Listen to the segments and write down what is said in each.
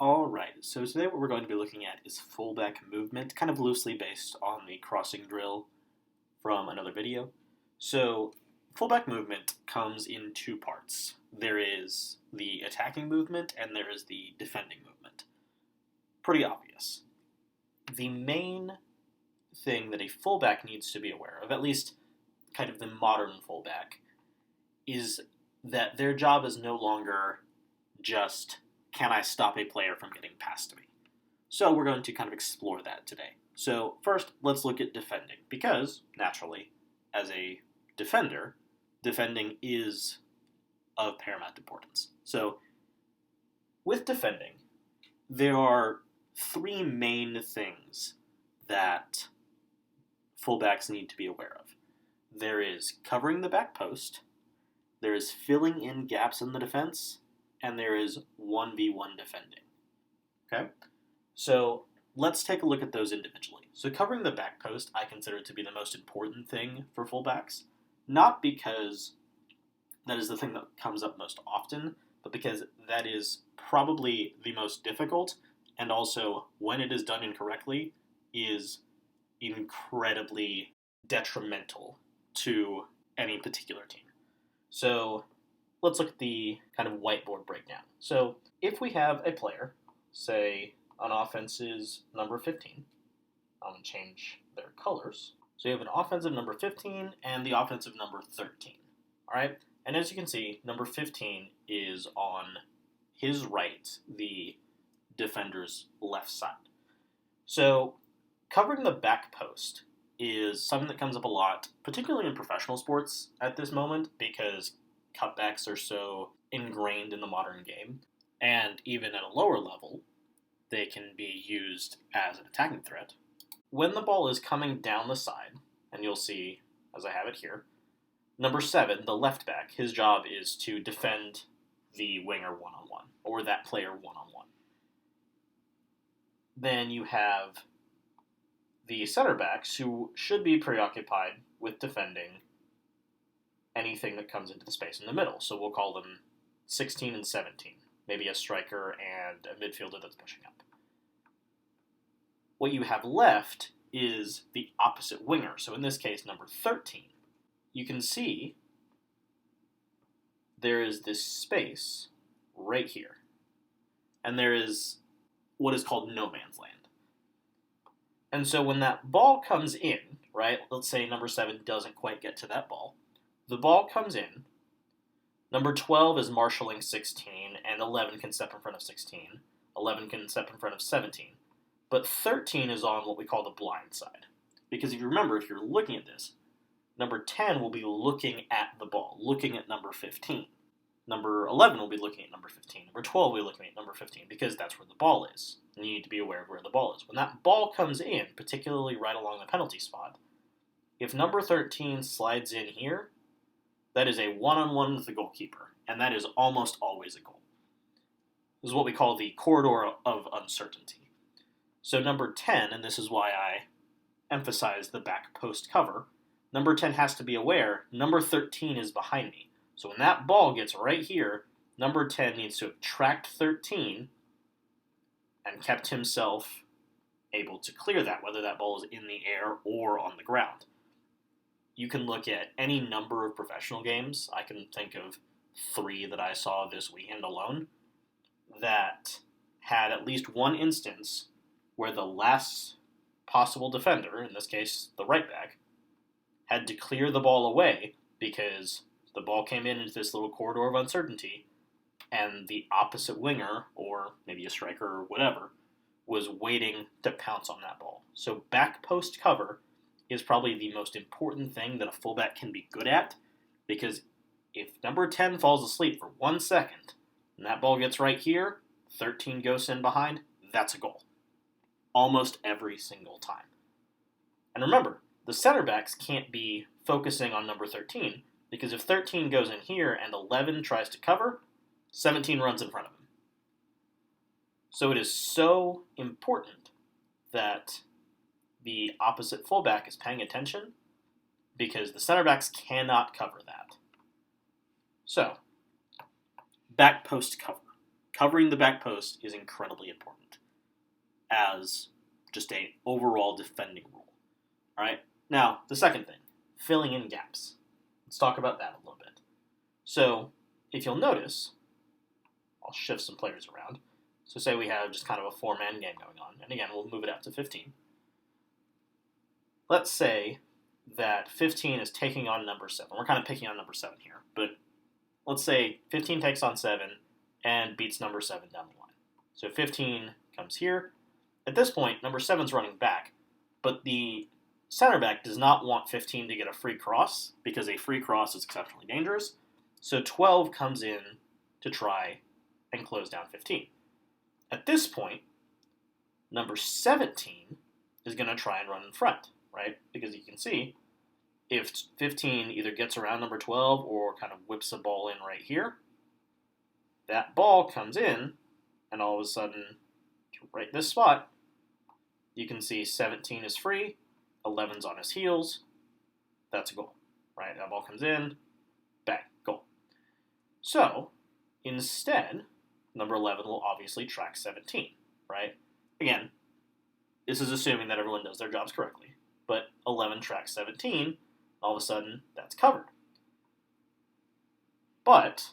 Alright, so today what we're going to be looking at is fullback movement, kind of loosely based on the crossing drill from another video. So, fullback movement comes in two parts. There is the attacking movement and there is the defending movement. Pretty obvious. The main thing that a fullback needs to be aware of, at least kind of the modern fullback, is that their job is no longer just, can I stop a player from getting past me? So we're going to kind of explore that today. So first, let's look at defending, because, naturally, as a defender, defending is of paramount importance. So with defending, there are three main things that fullbacks need to be aware of. There is covering the back post, there is filling in gaps in the defense, and there is 1v1 defending. Okay? So let's take a look at those individually. So covering the back post I consider to be the most important thing for fullbacks, not because that is the thing that comes up most often, but because that is probably the most difficult, and also, when it is done incorrectly, is incredibly detrimental to any particular team. So let's look at the kind of whiteboard breakdown. So if we have a player, say on offense is number 15, I'm going to change their colors. So you have an offensive number 15 and the offensive number 13. All right? And as you can see, number 15 is on his right, the defender's left side. So covering the back post is something that comes up a lot, particularly in professional sports at this moment, because cutbacks are so ingrained in the modern game. And even at a lower level, they can be used as an attacking threat. When the ball is coming down the side, and you'll see, as I have it here, number 7, the left back, his job is to defend the winger one-on-one, or that player one-on-one. Then you have the center backs, who should be preoccupied with defending anything that comes into the space in the middle. So we'll call them 16 and 17, maybe a striker and a midfielder that's pushing up. What you have left is the opposite winger, so in this case, number 13. You can see there is this space right here, and there is what is called no man's land. And so when that ball comes in, right, let's say number 7 doesn't quite get to that ball, the ball comes in, number 12 is marshalling 16, and 11 can step in front of 16, 11 can step in front of 17, but 13 is on what we call the blind side. Because if you remember, if you're looking at this, number 10 will be looking at the ball, looking at number 15. Number 11 will be looking at number 15. Number 12 will be looking at number 15, because that's where the ball is. And you need to be aware of where the ball is. When that ball comes in, particularly right along the penalty spot, if number 13 slides in here, that is a one-on-one with the goalkeeper, and that is almost always a goal. This is what we call the corridor of uncertainty. So number 10, and this is why I emphasize the back post cover, number 10 has to be aware, number 13 is behind me. So when that ball gets right here, number 10 needs to have tracked 13 and kept himself able to clear that, whether that ball is in the air or on the ground. You can look at any number of professional games. I can think of 3 that I saw this weekend alone that had at least one instance where the last possible defender, in this case the right back, had to clear the ball away because the ball came in into this little corridor of uncertainty, and the opposite winger, or maybe a striker or whatever, was waiting to pounce on that ball. So back post cover is probably the most important thing that a fullback can be good at, because if number 10 falls asleep for 1 second, and that ball gets right here, 13 goes in behind, that's a goal. Almost every single time. And remember, the center backs can't be focusing on number 13, because if 13 goes in here and 11 tries to cover, 17 runs in front of him. So it is so important that the opposite fullback is paying attention, because the center backs cannot cover that. So, back post cover. covering the back post is incredibly important as just an overall defending rule. All right. Now, the second thing, filling in gaps. Let's talk about that a little bit. So, if you'll notice, I'll shift some players around. So say we have just kind of a 4-man game going on, and again, we'll move it out to 15. Let's say that 15 is taking on number 7. We're kind of picking on number 7 here, but let's say 15 takes on 7 and beats number 7 down the line. So 15 comes here. At this point, number 7's running back, but the center back does not want 15 to get a free cross because a free cross is exceptionally dangerous. So 12 comes in to try and close down 15. At this point, number 17 is going to try and run in front, right? Because you can see if 15 either gets around number 12 or kind of whips a ball in right here, that ball comes in, and all of a sudden, right this spot, you can see 17 is free, 11's on his heels, that's a goal, right? That ball comes in, bang, goal. So, instead, number 11 will obviously track 17, right? Again, this is assuming that everyone does their jobs correctly, but 11 tracks 17, all of a sudden, that's covered. But,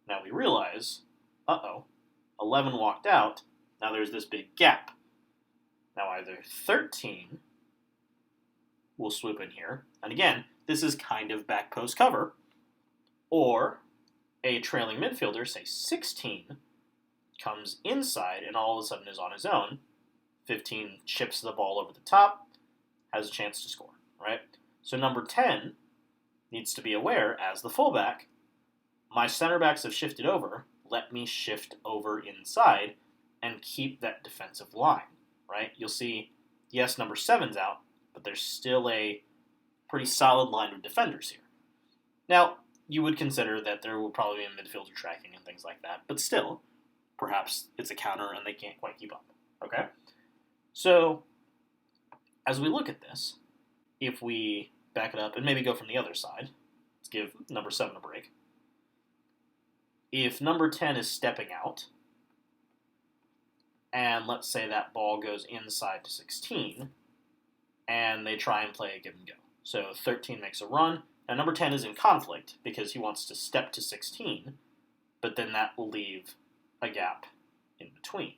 now we realize, 11 walked out, now there's this big gap. Now either 13 will swoop in here, and again, this is kind of back post cover, or a trailing midfielder, say 16, comes inside and all of a sudden is on his own. 15 chips the ball over the top, has a chance to score, right? So number 10 needs to be aware, as the fullback, my center backs have shifted over, let me shift over inside and keep that defensive line, right? You'll see, yes, number 7's out, but there's still a pretty solid line of defenders here. Now, you would consider that there will probably be a midfielder tracking and things like that, but still, perhaps it's a counter and they can't quite keep up, okay? So, as we look at this, if we back it up and maybe go from the other side, let's give number 7 a break. If number 10 is stepping out, and let's say that ball goes inside to 16, and they try and play a give and go. So 13 makes a run. Now number 10 is in conflict because he wants to step to 16, but then that will leave a gap in between.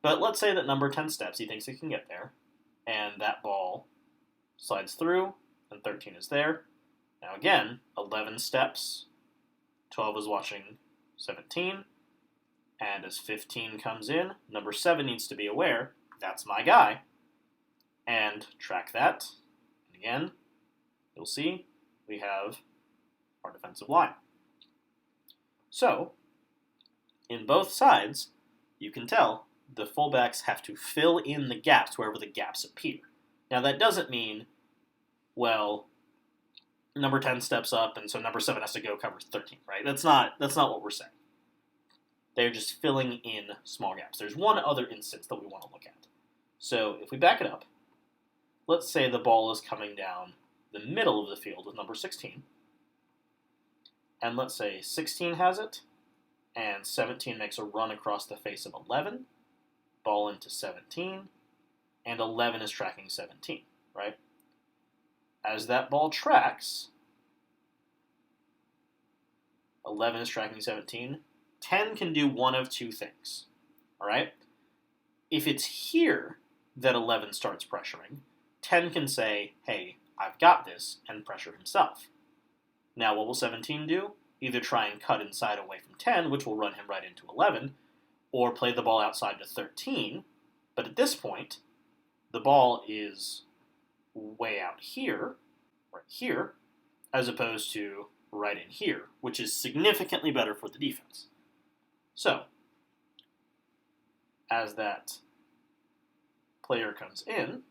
But let's say that number 10 steps, he thinks he can get there, and that ball slides through, and 13 is there. Now again, 11 steps, 12 is watching 17, and as 15 comes in, number 7 needs to be aware, that's my guy, and track that. And again, you'll see we have our defensive line. So, in both sides, you can tell the fullbacks have to fill in the gaps wherever the gaps appear. Now that doesn't mean, well, number 10 steps up and so number 7 has to go cover 13, right? That's not what we're saying. They're just filling in small gaps. There's one other instance that we want to look at. So if we back it up, let's say the ball is coming down the middle of the field with number 16. And let's say 16 has it, and 17 makes a run across the face of 11, ball into 17, and 11 is tracking 17, right? As that ball tracks, 11 is tracking 17, 10 can do one of two things, all right? If it's here that 11 starts pressuring, 10 can say, hey, I've got this, and pressure himself. Now, what will 17 do? Either try and cut inside away from 10, which will run him right into 11, or play the ball outside to 13. But at this point, the ball is way out here, right here, as opposed to right in here, which is significantly better for the defense. So, as that player comes in,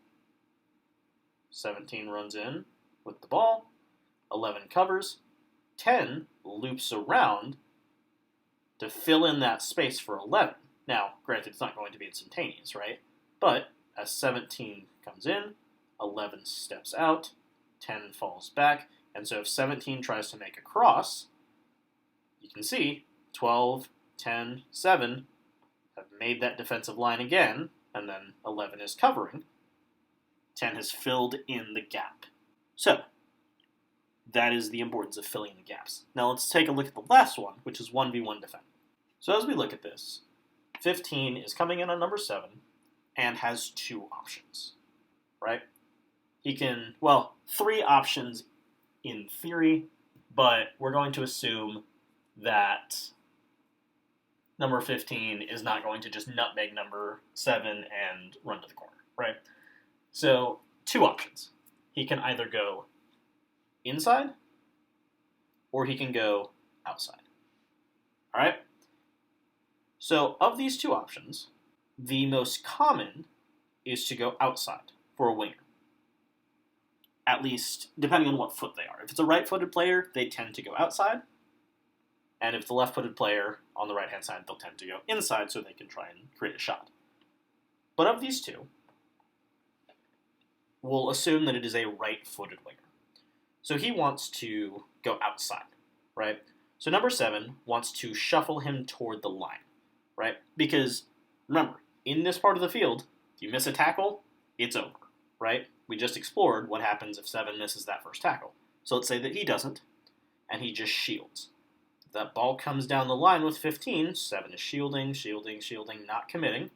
17 runs in with the ball, 11 covers, 10 loops around to fill in that space for 11. Now, granted, it's not going to be instantaneous, right? But as 17 comes in, 11 steps out, 10 falls back, and so if 17 tries to make a cross, you can see 12 10, 7 have made that defensive line again, and then 11 is covering. 10 has filled in the gap. So, that is the importance of filling in the gaps. Now let's take a look at the last one, which is 1v1 defend. So as we look at this, 15 is coming in on number 7 and has 2 options, right? He can, well, 3 options in theory, but we're going to assume that number 15 is not going to just nutmeg number 7 and run to the corner, right? So, 2 options. He can either go inside, or he can go outside. All right? So, of these 2 options, the most common is to go outside for a winger. At least, depending on what foot they are. If it's a right-footed player, they tend to go outside. And if it's a left-footed player on the right-hand side, they'll tend to go inside so they can try and create a shot. But of these 2, we'll assume that it is a right-footed winger. So he wants to go outside, right? So number 7 wants to shuffle him toward the line, right? Because, remember, in this part of the field, if you miss a tackle, it's over, right? We just explored what happens if 7 misses that first tackle. So let's say that he doesn't, and he just shields. If that ball comes down the line with 15, 7 is shielding, not committing.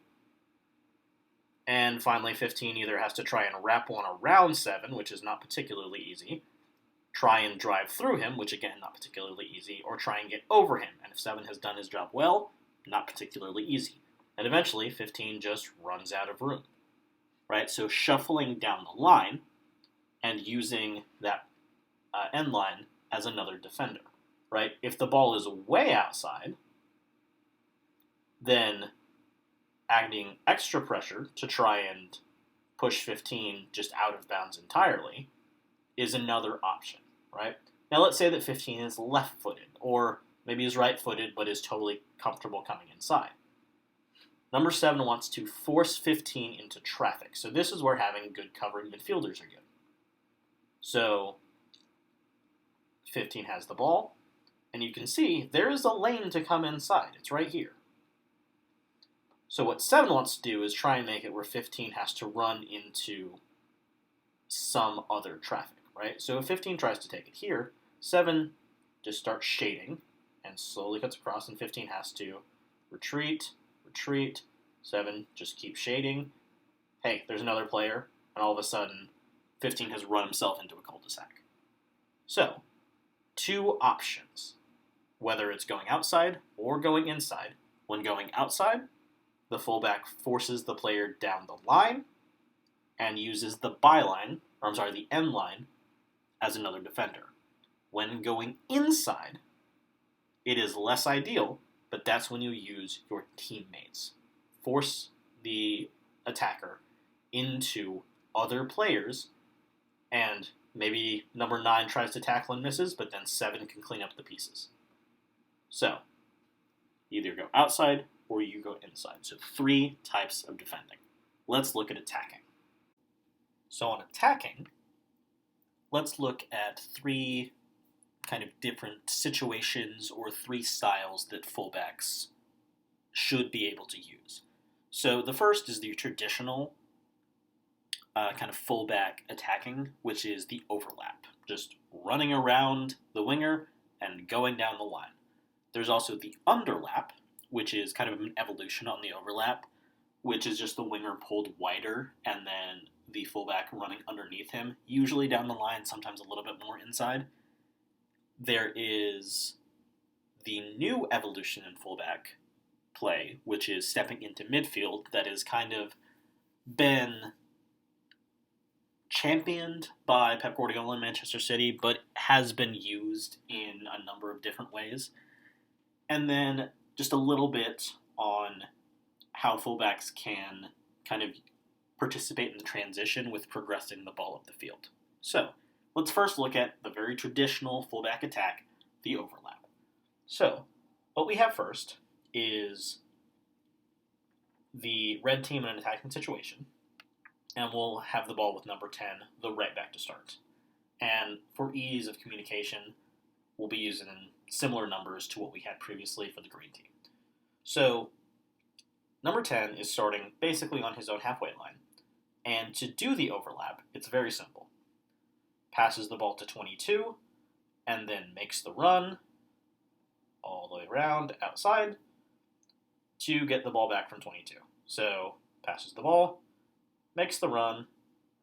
And finally, 15 either has to try and wrap one around 7, which is not particularly easy, try and drive through him, which again, not particularly easy, or try and get over him. And if 7 has done his job well, not particularly easy. And eventually, 15 just runs out of room, right? So shuffling down the line and using that end line as another defender, right? If the ball is way outside, then adding extra pressure to try and push 15 just out of bounds entirely is another option, right? Now let's say that 15 is left-footed, or maybe is right-footed but is totally comfortable coming inside. Number 7 wants to force 15 into traffic, so this is where having good covering midfielders are good. So 15 has the ball, and you can see there is a lane to come inside. It's right here. So what 7 wants to do is try and make it where 15 has to run into some other traffic, right? So if 15 tries to take it here, 7 just starts shading and slowly cuts across, and 15 has to retreat, 7 just keeps shading. Hey, there's another player, and all of a sudden, 15 has run himself into a cul-de-sac. So, 2 options, whether it's going outside or going inside. When going outside, the fullback forces the player down the line and uses the the end line as another defender. When going inside, it is less ideal, but that's when you use your teammates. Force the attacker into other players, and maybe number 9 tries to tackle and misses, but then 7 can clean up the pieces. So, either go outside or you go inside. So 3 types of defending. Let's look at attacking. So on attacking, let's look at 3 kind of different situations or 3 styles that fullbacks should be able to use. So the first is the traditional kind of fullback attacking, which is the overlap. Just running around the winger and going down the line. There's also the underlap, which is kind of an evolution on the overlap, which is just the winger pulled wider and then the fullback running underneath him, usually down the line, sometimes a little bit more inside. There is the new evolution in fullback play, which is stepping into midfield, that has kind of been championed by Pep Guardiola in Manchester City, but has been used in a number of different ways. And then just a little bit on how fullbacks can kind of participate in the transition with progressing the ball up the field. So, let's first look at the very traditional fullback attack, the overlap. So, what we have first is the red team in an attacking situation, and we'll have the ball with number 10, the right back, to start. And for ease of communication, we'll be using similar numbers to what we had previously for the green team. So number 10 is starting basically on his own halfway line. And to do the overlap, it's very simple. Passes the ball to 22, and then makes the run all the way around outside to get the ball back from 22. So passes the ball, makes the run.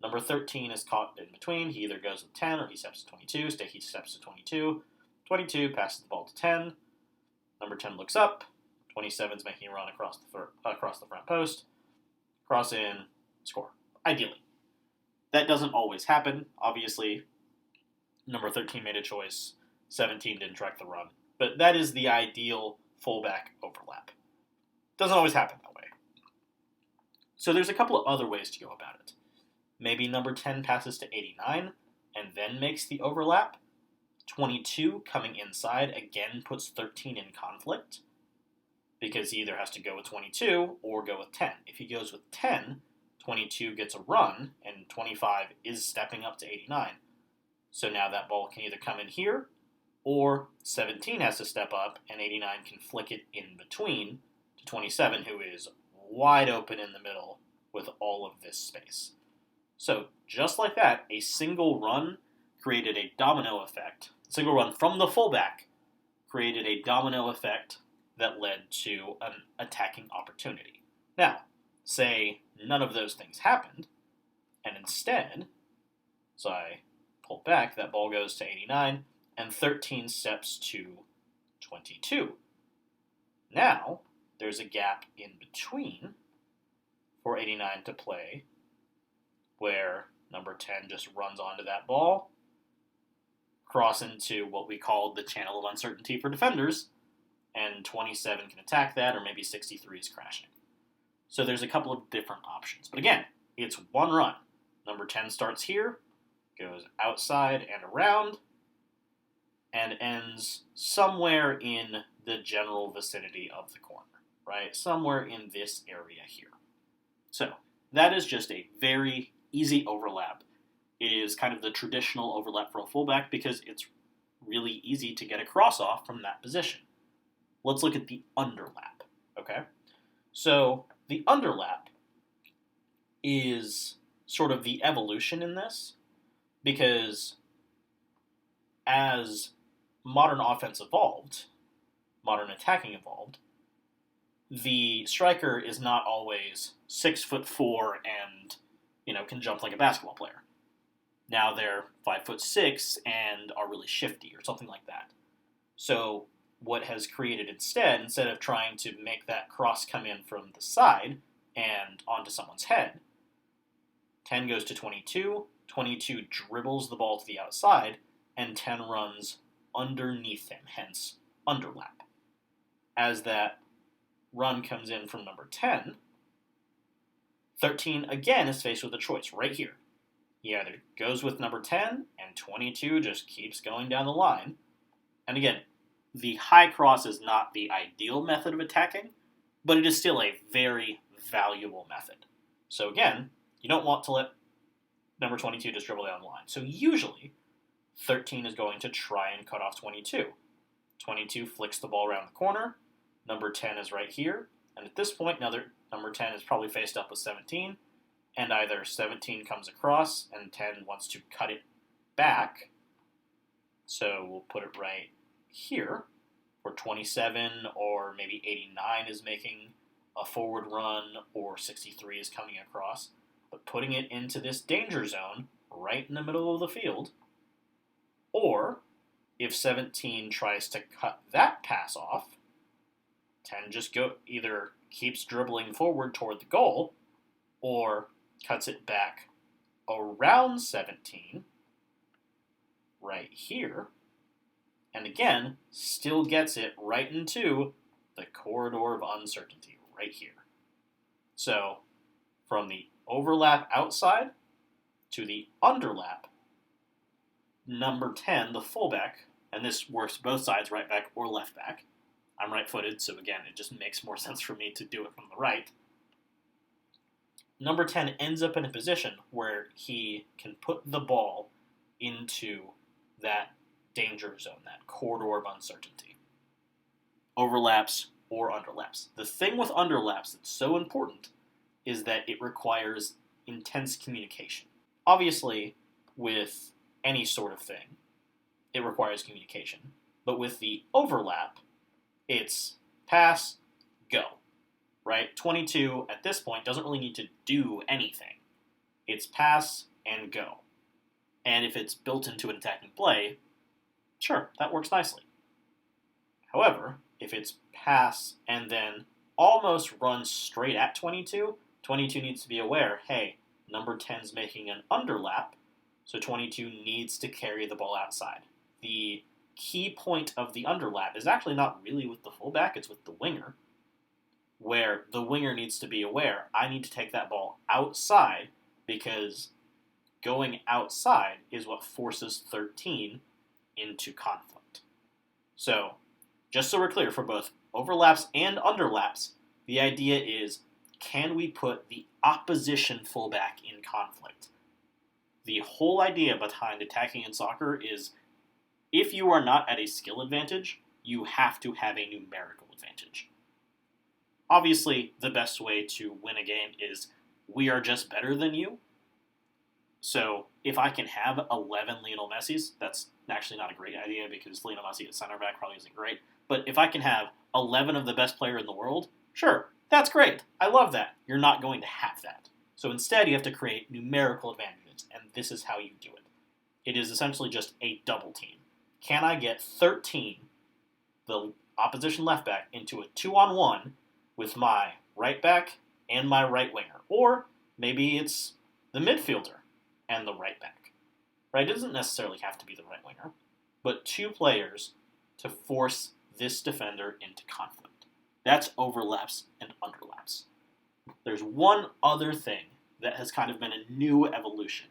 Number 13 is caught in between. He either goes with 10 or he steps to 22. He steps to 22. 22 passes the ball to 10. Number 10 looks up. 27 is making a run across the front post. Cross in, score. Ideally. That doesn't always happen. Obviously, number 13 made a choice. 17 didn't track the run. But that is the ideal fullback overlap. Doesn't always happen that way. So there's a couple of other ways to go about it. Maybe number 10 passes to 89 and then makes the overlap. 22 coming inside again puts 13 in conflict because he either has to go with 22 or go with 10. If he goes with 10, 22 gets a run and 25 is stepping up to 89. So now that ball can either come in here or 17 has to step up and 89 can flick it in between to 27, who is wide open in the middle with all of this space. So just like that, a single run created a domino effect. A single run from the fullback created a domino effect that led to an attacking opportunity. Now, say none of those things happened, and instead, so I pull back, that ball goes to 89, and 13 steps to 22. Now, there's a gap in between for 89 to play, where number 10 just runs onto that ball, cross into what we call the channel of uncertainty for defenders, and 27 can attack that, or maybe 63 is crashing. So there's a couple of different options. But again, it's one run. Number 10 starts here, goes outside and around, and ends somewhere in the general vicinity of the corner, right? Somewhere in this area here. So that is just a very easy overlap. It is kind of the traditional overlap for a fullback because it's really easy to get a cross off from that position. Let's look at the underlap, okay? So the underlap is sort of the evolution in this because as modern offense evolved, modern attacking evolved, the striker is not always 6'4" and, can jump like a basketball player. Now they're 5'6" and are really shifty or something like that. So what has created instead of trying to make that cross come in from the side and onto someone's head, 10 goes to 22, 22 dribbles the ball to the outside, and 10 runs underneath him, hence underlap. As that run comes in from number 10, 13 again is faced with a choice right here. He either goes with number 10, and 22 just keeps going down the line. And again, the high cross is not the ideal method of attacking, but it is still a very valuable method. So again, you don't want to let number 22 just dribble down the line. So usually, 13 is going to try and cut off 22. 22 flicks the ball around the corner. Number 10 is right here. And at this point, number 10 is probably faced up with 17. And either 17 comes across and 10 wants to cut it back. So we'll put it right here. Or 27 or maybe 89 is making a forward run, or 63 is coming across. But putting it into this danger zone right in the middle of the field. Or if 17 tries to cut that pass off, 10 just either keeps dribbling forward toward the goal or cuts it back around 17 right here, and again, still gets it right into the corridor of uncertainty right here. So, from the overlap outside to the underlap, number 10, the fullback, and this works both sides, right back or left back. I'm right-footed, so again, it just makes more sense for me to do it from the right. Number 10 ends up in a position where he can put the ball into that danger zone, that corridor of uncertainty. Overlaps or underlaps. The thing with underlaps that's so important is that it requires intense communication. Obviously, with any sort of thing, it requires communication. But with the overlap, it's pass, go. Right? 22 at this point doesn't really need to do anything. It's pass and go. And if it's built into an attacking play, sure, that works nicely. However, if it's pass and then almost run straight at 22, 22 needs to be aware, hey, number 10's making an underlap, so 22 needs to carry the ball outside. The key point of the underlap is actually not really with the fullback, it's with the winger, where the winger needs to be aware, I need to take that ball outside because going outside is what forces 13 into conflict. So, just so we're clear, for both overlaps and underlaps, the idea is, can we put the opposition fullback in conflict? The whole idea behind attacking in soccer is, if you are not at a skill advantage, you have to have a numerical advantage. Obviously, the best way to win a game is, we are just better than you. So, if I can have 11 Lionel Messis, that's actually not a great idea because Lionel Messi at center back probably isn't great. But if I can have 11 of the best player in the world, sure, that's great. I love that. You're not going to have that. So instead, you have to create numerical advantages, and this is how you do it. It is essentially just a double team. Can I get 13, the opposition left back, into a 2-on-1 with my right back and my right winger? Or maybe it's the midfielder and the right back. Right? It doesn't necessarily have to be the right winger, but two players to force this defender into conflict. That's overlaps and underlaps. There's one other thing that has kind of been a new evolution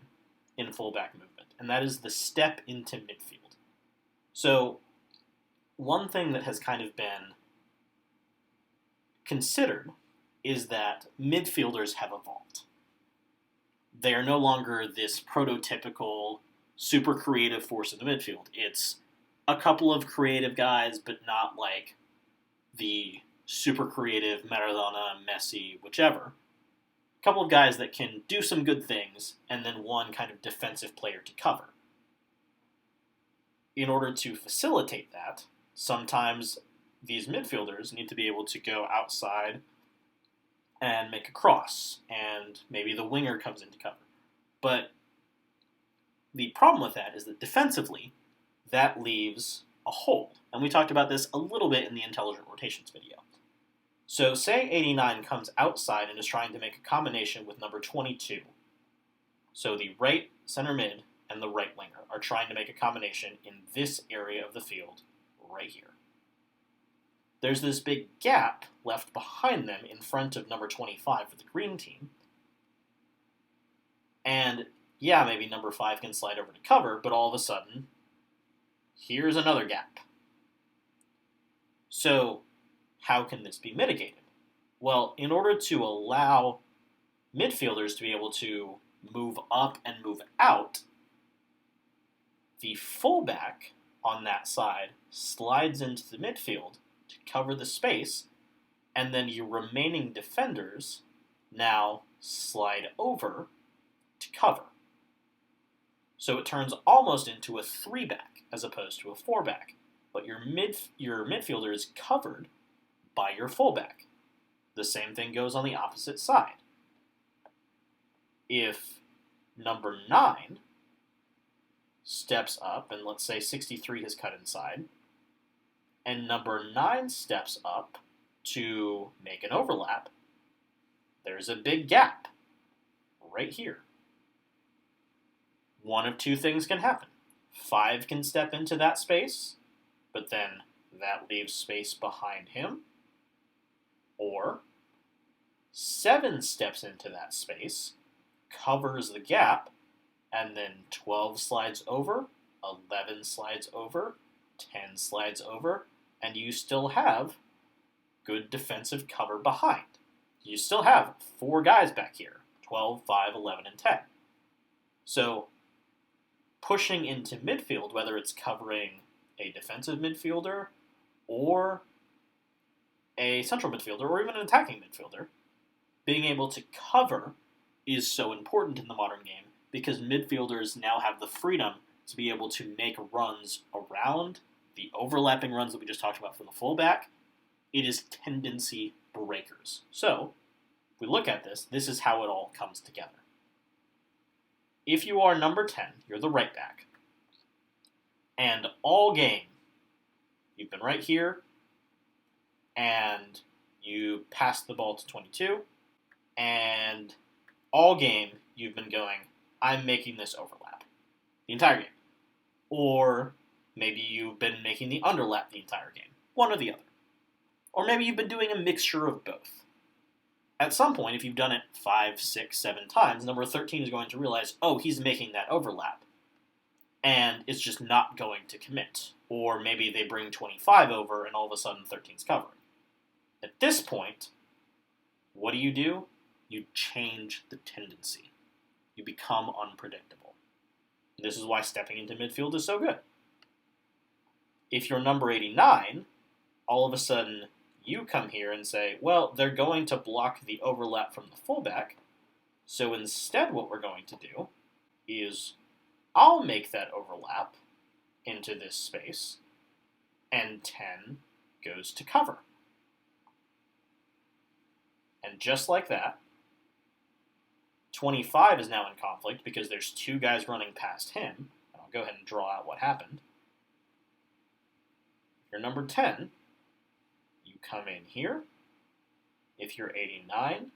in fullback movement, and that is the step into midfield. So, one thing that has kind of been considered is that midfielders have evolved. They are no longer this prototypical, super creative force in the midfield. It's a couple of creative guys, but not like the super creative Maradona, Messi, whichever. A couple of guys that can do some good things, and then one kind of defensive player to cover. In order to facilitate that, sometimes these midfielders need to be able to go outside and make a cross, and maybe the winger comes into cover. But the problem with that is that defensively, that leaves a hole. And we talked about this a little bit in the intelligent rotations video. So say 89 comes outside and is trying to make a combination with number 22. So the right center mid and the right winger are trying to make a combination in this area of the field right here. There's this big gap left behind them in front of number 25 for the green team. And yeah, maybe number 5 can slide over to cover, but all of a sudden, here's another gap. So, how can this be mitigated? Well, in order to allow midfielders to be able to move up and move out, the fullback on that side slides into the midfield to cover the space, and then your remaining defenders now slide over to cover. So it turns almost into a 3-back as opposed to a 4-back, but your midfielder is covered by your fullback. The same thing goes on the opposite side. If number 9 steps up, and let's say 63 has cut inside, and number 9 steps up to make an overlap, there's a big gap right here. One of two things can happen. 5 can step into that space, but then that leaves space behind him. Or 7 steps into that space, covers the gap, and then 12 slides over, 11 slides over, 10 slides over, and you still have good defensive cover behind. You still have 4 guys back here, 12, 5, 11, and 10. So, pushing into midfield, whether it's covering a defensive midfielder or a central midfielder or even an attacking midfielder, being able to cover is so important in the modern game because midfielders now have the freedom to be able to make runs around the overlapping runs that we just talked about for the fullback. It is tendency breakers. So, if we look at this, this is how it all comes together. If you are number 10, you're the right back, and all game, you've been right here, and you pass the ball to 22, and all game, you've been going, I'm making this overlap the entire game. Or maybe you've been making the underlap the entire game. One or the other. Or maybe you've been doing a mixture of both. At some point, if you've done it 5, 6, 7 times, number 13 is going to realize, oh, he's making that overlap. And it's just not going to commit. Or maybe they bring 25 over and all of a sudden 13's covering. At this point, what do? You change the tendency. You become unpredictable. This is why stepping into midfield is so good. If you're number 89, all of a sudden you come here and say, well, they're going to block the overlap from the fullback, so instead what we're going to do is I'll make that overlap into this space, and 10 goes to cover. And just like that, 25 is now in conflict because there's 2 guys running past him. And I'll go ahead and draw out what happened. If you're number 10, you come in here. If you're 89,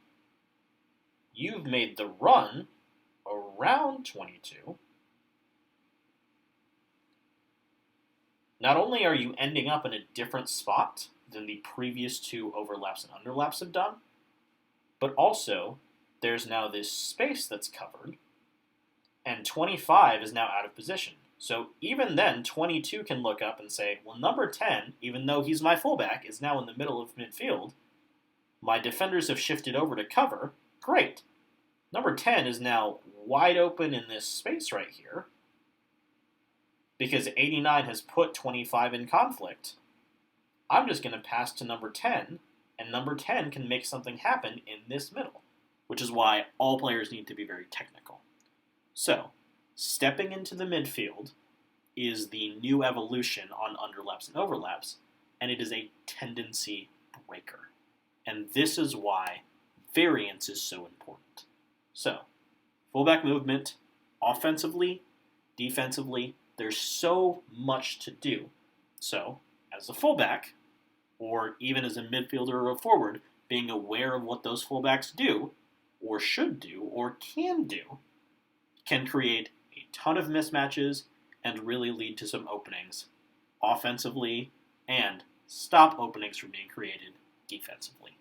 you've made the run around 22. Not only are you ending up in a different spot than the previous 2 overlaps and underlaps have done, but also there's now this space that's covered, and 25 is now out of position. So even then, 22 can look up and say, well, number 10, even though he's my fullback, is now in the middle of midfield. My defenders have shifted over to cover. Great. Number 10 is now wide open in this space right here because 89 has put 25 in conflict. I'm just going to pass to number 10, and number 10 can make something happen in this middle, which is why all players need to be very technical. So, stepping into the midfield is the new evolution on underlaps and overlaps, and it is a tendency breaker. And this is why variance is so important. So, fullback movement, offensively, defensively, there's so much to do. So, as a fullback, or even as a midfielder or a forward, being aware of what those fullbacks do, or should do, or can do, can create a ton of mismatches and really lead to some openings offensively and stop openings from being created defensively.